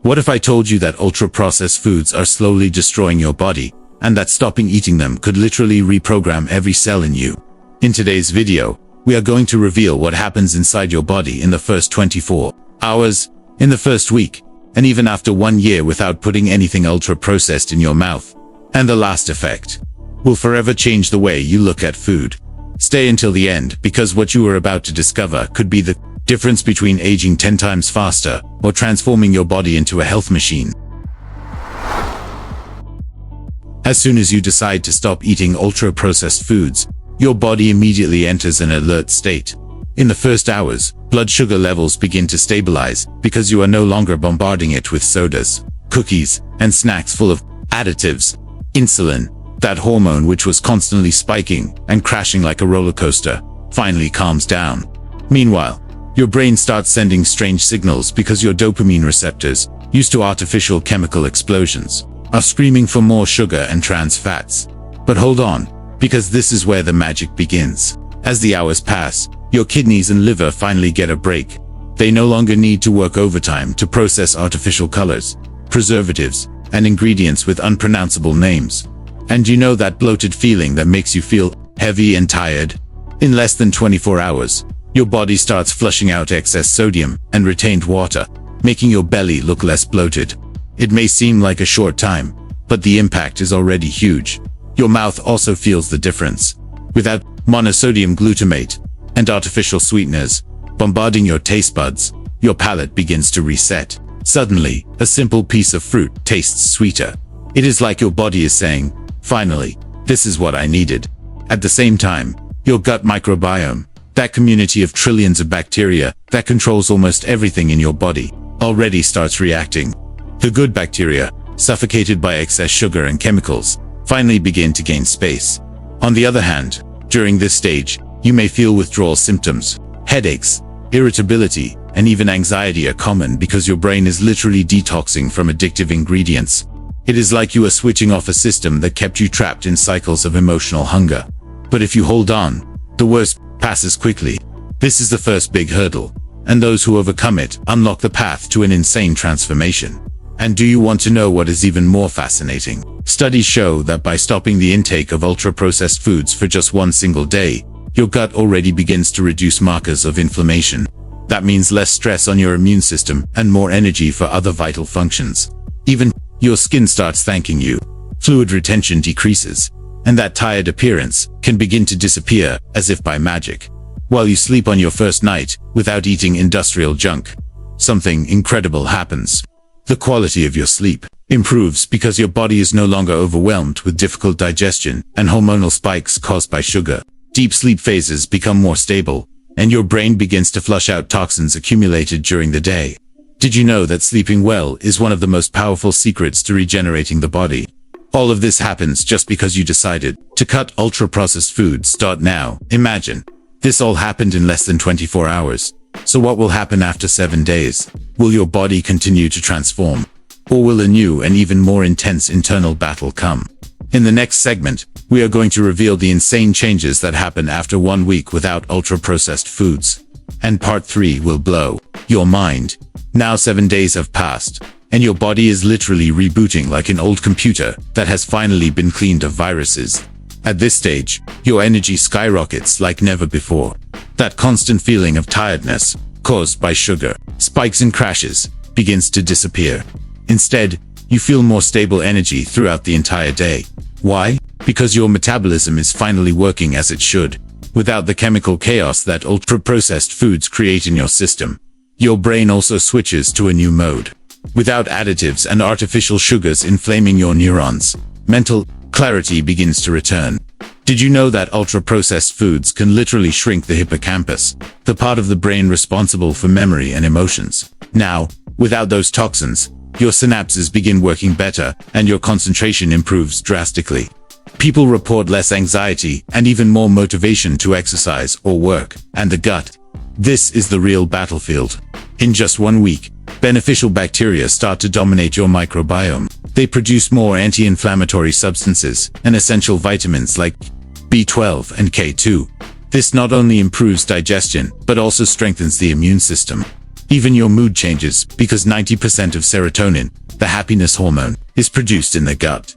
What if I told you that ultra-processed foods are slowly destroying your body, and that stopping eating them could literally reprogram every cell in you? In today's video, we are going to reveal what happens inside your body in the first 24 hours, in the first week, and even after 1 year without putting anything ultra-processed in your mouth. And the last effect will forever change the way you look at food. Stay until the end, because what you are about to discover could be the difference between aging 10 times faster or transforming your body into a health machine. As soon as you decide to stop eating ultra-processed foods, your body immediately enters an alert state. In the first hours, blood sugar levels begin to stabilize because you are no longer bombarding it with sodas, cookies, and snacks full of additives. Insulin, that hormone which was constantly spiking and crashing like a roller coaster, finally calms down. Meanwhile, your brain starts sending strange signals because your dopamine receptors, used to artificial chemical explosions, are screaming for more sugar and trans fats. But hold on, because this is where the magic begins. As the hours pass, your kidneys and liver finally get a break. They no longer need to work overtime to process artificial colors, preservatives, and ingredients with unpronounceable names. And you know that bloated feeling that makes you feel heavy and tired? In less than 24 hours, your body starts flushing out excess sodium and retained water, making your belly look less bloated. It may seem like a short time, but the impact is already huge. Your mouth also feels the difference. Without monosodium glutamate and artificial sweeteners bombarding your taste buds, your palate begins to reset. Suddenly, a simple piece of fruit tastes sweeter. It is like your body is saying, finally, this is what I needed. At the same time, your gut microbiome, that community of trillions of bacteria that controls almost everything in your body, already starts reacting. The good bacteria, suffocated by excess sugar and chemicals, finally begin to gain space. On the other hand, during this stage, you may feel withdrawal symptoms. Headaches, irritability, and even anxiety are common because your brain is literally detoxing from addictive ingredients. It is like you are switching off a system that kept you trapped in cycles of emotional hunger. But if you hold on, the worst passes quickly. This is the first big hurdle, and those who overcome it unlock the path to an insane transformation. And do you want to know what is even more fascinating? Studies show that by stopping the intake of ultra-processed foods for just one single day, your gut already begins to reduce markers of inflammation. That means less stress on your immune system and more energy for other vital functions. Even your skin starts thanking you. Fluid retention decreases, and that tired appearance can begin to disappear as if by magic. While you sleep on your first night without eating industrial junk, something incredible happens. The quality of your sleep improves because your body is no longer overwhelmed with difficult digestion and hormonal spikes caused by sugar. Deep sleep phases become more stable, and your brain begins to flush out toxins accumulated during the day. Did you know that sleeping well is one of the most powerful secrets to regenerating the body? All of this happens just because you decided to cut ultra-processed foods. Start now. Imagine. This all happened in less than 24 hours. So what will happen after 7 days? Will your body continue to transform? Or will a new and even more intense internal battle come? In the next segment, we are going to reveal the insane changes that happen after 1 week without ultra-processed foods. And part 3 will blow your mind. Now 7 days have passed, and your body is literally rebooting like an old computer that has finally been cleaned of viruses. At this stage, your energy skyrockets like never before. That constant feeling of tiredness, caused by sugar, spikes and crashes, begins to disappear. Instead, you feel more stable energy throughout the entire day. Why? Because your metabolism is finally working as it should, without the chemical chaos that ultra-processed foods create in your system. Your brain also switches to a new mode. Without additives and artificial sugars inflaming your neurons, mental clarity begins to return. Did you know that ultra-processed foods can literally shrink the hippocampus, the part of the brain responsible for memory and emotions? Now, without those toxins, your synapses begin working better and your concentration improves drastically. People report less anxiety and even more motivation to exercise or work. And the gut. This is the real battlefield. In just 1 week, beneficial bacteria start to dominate your microbiome. They produce more anti-inflammatory substances and essential vitamins like B12 and K2. This not only improves digestion, but also strengthens the immune system. Even your mood changes because 90% of serotonin, the happiness hormone, is produced in the gut.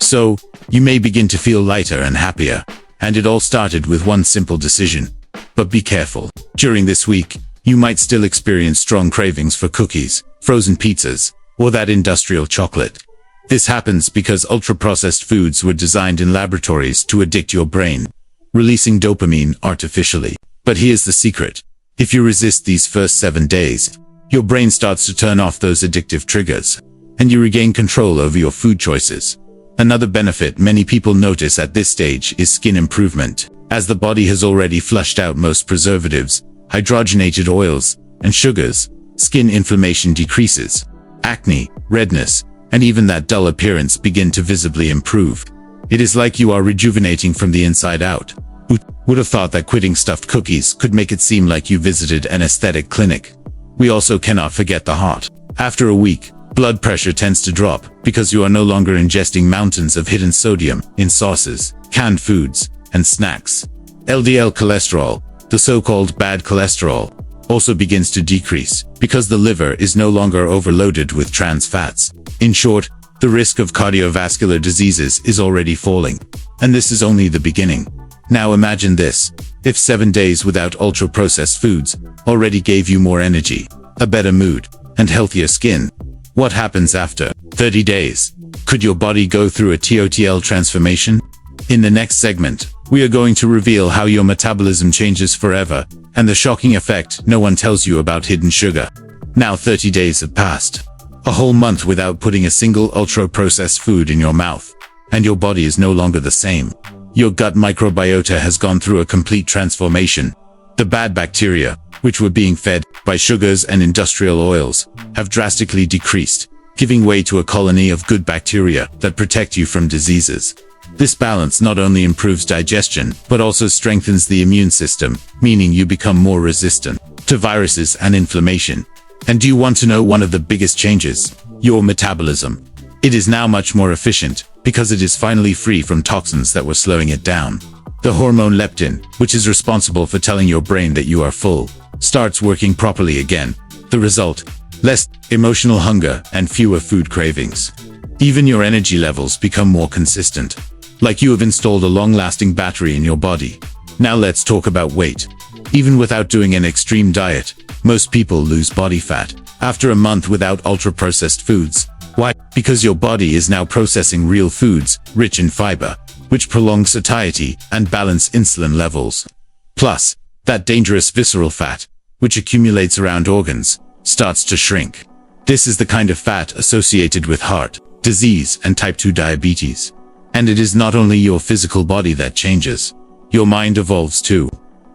So, you may begin to feel lighter and happier, and it all started with one simple decision. But be careful. During this week, you might still experience strong cravings for cookies, frozen pizzas, or that industrial chocolate. This happens because ultra-processed foods were designed in laboratories to addict your brain, releasing dopamine artificially. But here's the secret. If you resist these first 7 days, your brain starts to turn off those addictive triggers, and you regain control over your food choices. Another benefit many people notice at this stage is skin improvement, as the body has already flushed out most preservatives, hydrogenated oils, and sugars. Skin inflammation decreases. Acne, redness, and even that dull appearance begin to visibly improve. It is like you are rejuvenating from the inside out. Who would have thought that quitting stuffed cookies could make it seem like you visited an aesthetic clinic? We also cannot forget the heart. After a week, blood pressure tends to drop because you are no longer ingesting mountains of hidden sodium in sauces, canned foods, and snacks. LDL cholesterol, the so-called bad cholesterol, also begins to decrease because the liver is no longer overloaded with trans fats. In short, the risk of cardiovascular diseases is already falling. And this is only the beginning. Now imagine this. If 7 days without ultra-processed foods already gave you more energy, a better mood, and healthier skin, what happens after 30 days? Could your body go through a TOTL transformation? In the next segment, we are going to reveal how your metabolism changes forever, and the shocking effect no one tells you about hidden sugar. Now 30 days have passed. A whole month without putting a single ultra-processed food in your mouth, and your body is no longer the same. Your gut microbiota has gone through a complete transformation. The bad bacteria, which were being fed by sugars and industrial oils, have drastically decreased, giving way to a colony of good bacteria that protect you from diseases. This balance not only improves digestion, but also strengthens the immune system, meaning you become more resistant to viruses and inflammation. And do you want to know one of the biggest changes? Your metabolism. It is now much more efficient, because it is finally free from toxins that were slowing it down. The hormone leptin, which is responsible for telling your brain that you are full, starts working properly again. The result? Less emotional hunger and fewer food cravings. Even your energy levels become more consistent, like you have installed a long-lasting battery in your body. Now let's talk about weight. Even without doing an extreme diet, most people lose body fat after a month without ultra-processed foods. Why? Because your body is now processing real foods, rich in fiber, which prolong satiety and balance insulin levels. Plus, that dangerous visceral fat, which accumulates around organs, starts to shrink. This is the kind of fat associated with heart disease and type 2 diabetes. And it is not only your physical body that changes. Your mind evolves too.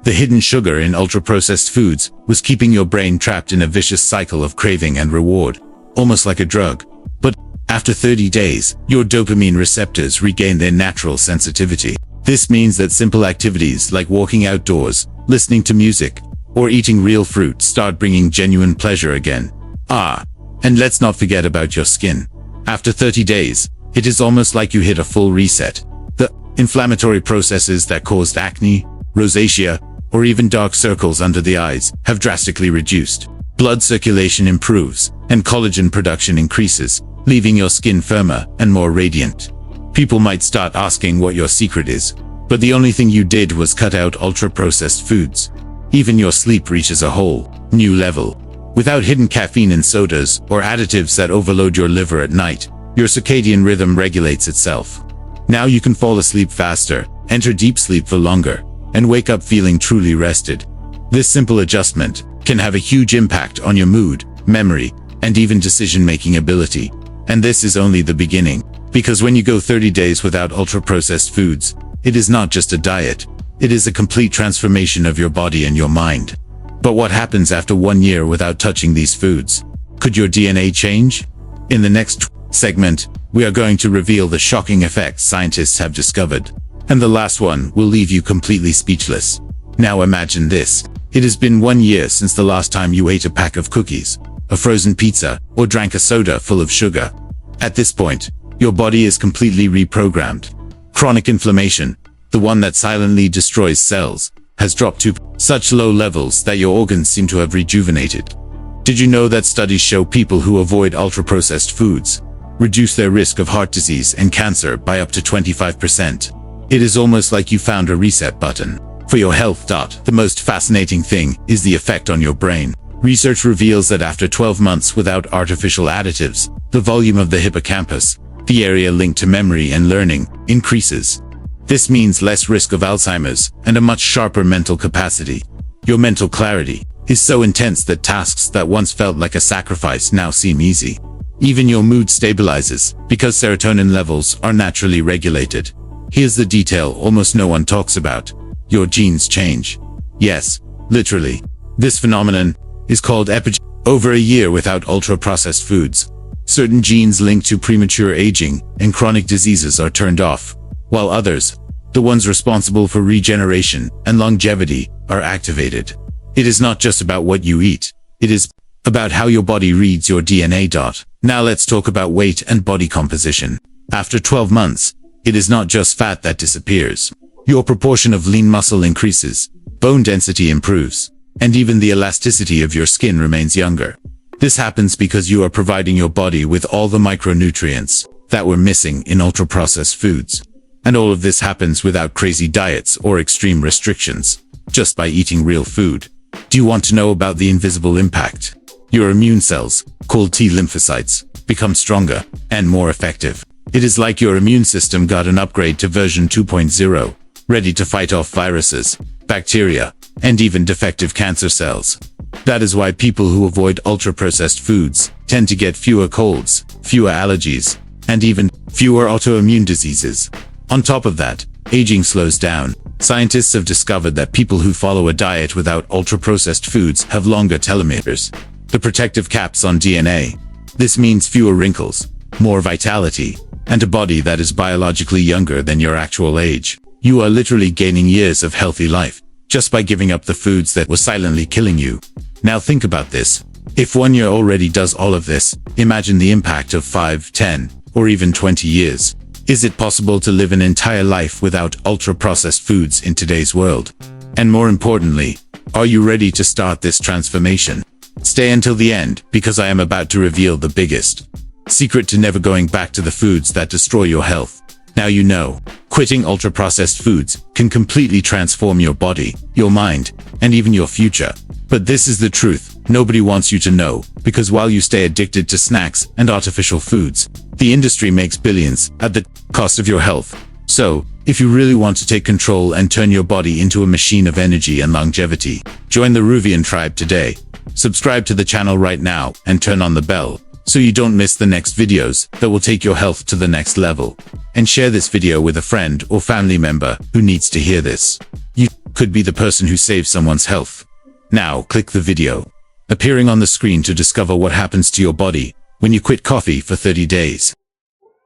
The hidden sugar in ultra-processed foods was keeping your brain trapped in a vicious cycle of craving and reward, almost like a drug. But after 30 days, your dopamine receptors regain their natural sensitivity. This means that simple activities like walking outdoors, listening to music, or eating real fruit start bringing genuine pleasure again. And let's not forget about your skin. After 30 days, it is almost like you hit a full reset. The inflammatory processes that caused acne, rosacea, or even dark circles under the eyes have drastically reduced. Blood circulation improves, and collagen production increases, leaving your skin firmer and more radiant. People might start asking what your secret is, but the only thing you did was cut out ultra-processed foods. Even your sleep reaches a whole new level. Without hidden caffeine in sodas or additives that overload your liver at night, your circadian rhythm regulates itself. Now you can fall asleep faster, enter deep sleep for longer, and wake up feeling truly rested. This simple adjustment can have a huge impact on your mood, memory, and even decision-making ability. And this is only the beginning, because when you go 30 days without ultra-processed foods, it is not just a diet, it is a complete transformation of your body and your mind. But what happens after 1 year without touching these foods? Could your DNA change? In the next segment, we are going to reveal the shocking effects scientists have discovered. And the last one will leave you completely speechless. Now imagine this. It has been 1 year since the last time you ate a pack of cookies, a frozen pizza, or drank a soda full of sugar. At this point, your body is completely reprogrammed. Chronic inflammation, the one that silently destroys cells, has dropped to such low levels that your organs seem to have rejuvenated. Did you know that studies show people who avoid ultra-processed foods reduce their risk of heart disease and cancer by up to 25%? It is almost like you found a reset button for your health. The most fascinating thing is the effect on your brain. Research reveals that after 12 months without artificial additives, the volume of the hippocampus, the area linked to memory and learning, increases. This means less risk of Alzheimer's and a much sharper mental capacity. Your mental clarity is so intense that tasks that once felt like a sacrifice now seem easy. Even your mood stabilizes because serotonin levels are naturally regulated. Here's the detail almost no one talks about. Your genes change. Yes, literally. This phenomenon is called epigenesis. Over a year without ultra-processed foods, certain genes linked to premature aging and chronic diseases are turned off, while others, the ones responsible for regeneration and longevity, are activated. It is not just about what you eat. It is about how your body reads your DNA. Now let's talk about weight and body composition. After 12 months, it is not just fat that disappears. Your proportion of lean muscle increases, bone density improves, and even the elasticity of your skin remains younger. This happens because you are providing your body with all the micronutrients that were missing in ultra-processed foods. And all of this happens without crazy diets or extreme restrictions, just by eating real food. Do you want to know about the invisible impact? Your immune cells, called T lymphocytes, become stronger and more effective. It is like your immune system got an upgrade to version 2.0, ready to fight off viruses, bacteria, and even defective cancer cells. That is why people who avoid ultra-processed foods tend to get fewer colds, fewer allergies, and even fewer autoimmune diseases. On top of that, aging slows down. Scientists have discovered that people who follow a diet without ultra-processed foods have longer telomeres, the protective caps on DNA. This means fewer wrinkles, more vitality, and a body that is biologically younger than your actual age. You are literally gaining years of healthy life just by giving up the foods that were silently killing you. Now think about this. If 1 year already does all of this, imagine the impact of 5, 10, or even 20 years. Is it possible to live an entire life without ultra-processed foods in today's world? And more importantly, are you ready to start this transformation? Stay until the end, because I am about to reveal the biggest secret to never going back to the foods that destroy your health. Now you know, quitting ultra-processed foods can completely transform your body, your mind, and even your future. But this is the truth nobody wants you to know, because while you stay addicted to snacks and artificial foods, the industry makes billions at the cost of your health. So, if you really want to take control and turn your body into a machine of energy and longevity, join the Ruvian Tribe today. Subscribe to the channel right now and turn on the bell, so you don't miss the next videos that will take your health to the next level. And share this video with a friend or family member who needs to hear this. You could be the person who saves someone's health. Now click the video appearing on the screen to discover what happens to your body when you quit coffee for 30 days.